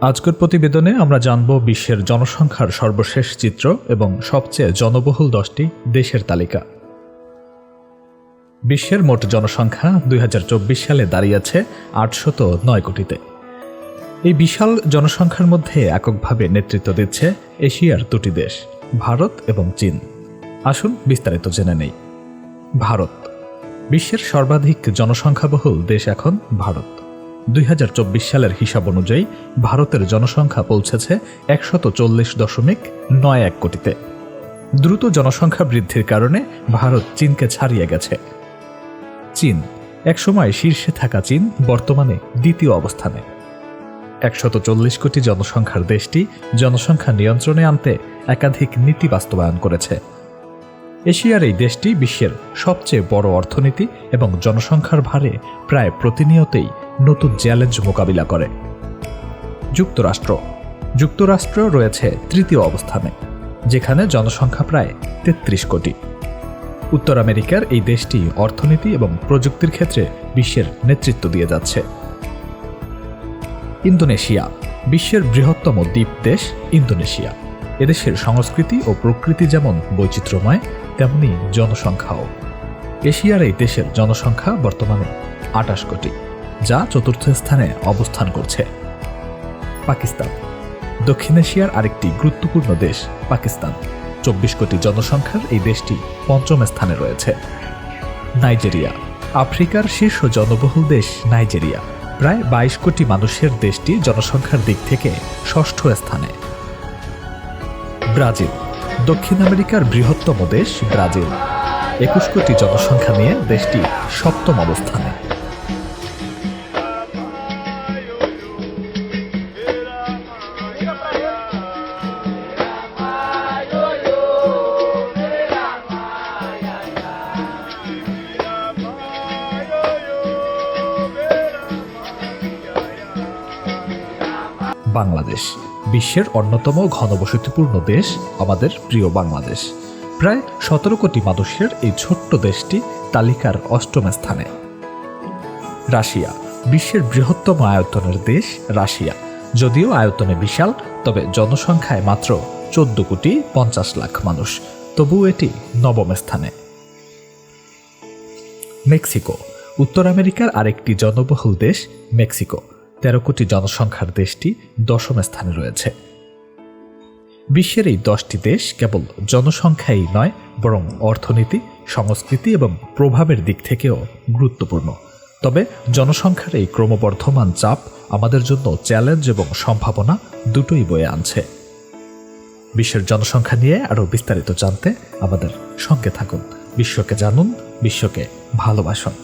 আজকের প্রতিবেদনে আমরা জানব বিশ্বের জনসংখ্যার সর্বশেষ চিত্র এবং সবচেয়ে জনবহুল 10টি দেশের তালিকা। বিশ্বের মোট জনসংখ্যা 2024 সালে দাঁড়িয়েছে 809 কোটিতে। এই বিশাল জনসংখ্যার মধ্যে এককভাবে নেতৃত্ব দিচ্ছে এশিয়ার দুটি দেশ, ভারত এবং চীন। আসুন বিস্তারিত জেনে নেই। ভারত বিশ্বের সর্বাধিক জনসংখ্যাবহুল দেশ এখন ভারত। 2024 সালের হিসাব অনুযায়ী ভারতের জনসংখ্যা পৌঁছেছে 140.91 কোটিতে। দ্রুত জনসংখ্যা বৃদ্ধির কারণে ভারত চীনকে ছাড়িয়ে গেছে। চীন একসময় শীর্ষে থাকা চীন বর্তমানে দ্বিতীয় অবস্থানে। 140 কোটি জনসংখ্যার দেশটি জনসংখ্যা নিয়ন্ত্রণে আনতে একাধিক নীতি বাস্তবায়ন করেছে। এশিয়ার এই দেশটি বিশ্বের সবচেয়ে বড় অর্থনীতি এবং জনসংখ্যার ভারে প্রায় প্রতিনিয়তই নতুন চ্যালেঞ্জ মোকাবিলা করে। যুক্তরাষ্ট্র রয়েছে তৃতীয় অবস্থানে, যেখানে জনসংখ্যা প্রায় 33 কোটি। উত্তর আমেরিকার এই দেশটি অর্থনীতি এবং প্রযুক্তির ক্ষেত্রে বিশ্বের নেতৃত্ব দিয়ে যাচ্ছে। ইন্দোনেশিয়া বিশ্বের বৃহত্তম দ্বীপ দেশ ইন্দোনেশিয়া। এদেশের সংস্কৃতি ও প্রকৃতি যেমন বৈচিত্র্যময়, তেমনি জনসংখ্যাও। এশিয়ার এই দেশের জনসংখ্যা বর্তমানে 28 কোটি, যা চতুর্থ স্থানে অবস্থান করছে। পাকিস্তান দক্ষিণ এশিয়ার আরেকটি গুরুত্বপূর্ণ দেশ পাকিস্তান। 24 কোটি জনসংখ্যার এই দেশটি পঞ্চম স্থানে রয়েছে। নাইজেরিয়া আফ্রিকার শীর্ষ জনবহুল দেশ নাইজেরিয়া। প্রায় 22 কোটি মানুষের দেশটি জনসংখ্যার দিক থেকে ষষ্ঠ স্থানে। ব্রাজিল দক্ষিণ আমেরিকার বৃহত্তম দেশ ব্রাজিল। 21 কোটি জনসংখ্যা নিয়ে দেশটি সপ্তম অবস্থানে। বাংলাদেশ বিশ্বের অন্যতম ঘনবসতিপূর্ণ দেশ আমাদের প্রিয় বাংলাদেশ। প্রায় 17 কোটি মানুষের এই ছোট্ট দেশটি তালিকার অষ্টম স্থানে। রাশিয়া বিশ্বের বৃহত্তম আয়তনের দেশ রাশিয়া। যদিও আয়তনে বিশাল, তবে জনসংখ্যায় মাত্র 14,50,00,000 মানুষ, তবুও এটি নবম স্থানে। মেক্সিকো উত্তর আমেরিকার আরেকটি জনবহুল দেশ মেক্সিকো। 13 কোটি জনসংখ্যার দেশটি দশম স্থানে রয়েছে। বিশ্বের এই 10টি দেশ কেবল জনসংখ্যাই নয়, বরং অর্থনীতি, সংস্কৃতি এবং প্রভাবের দিক থেকেও গুরুত্বপূর্ণ। তবে জনসংখ্যার এই ক্রমবর্ধমান চাপ আমাদের জন্য চ্যালেঞ্জ এবং সম্ভাবনা দুটোই বয়ে আনছে। বিশ্বের জনসংখ্যা নিয়ে আরও বিস্তারিত জানতে আমাদের সঙ্গে থাকুন। বিশ্বকে জানুন, বিশ্বকে ভালোবাসুন।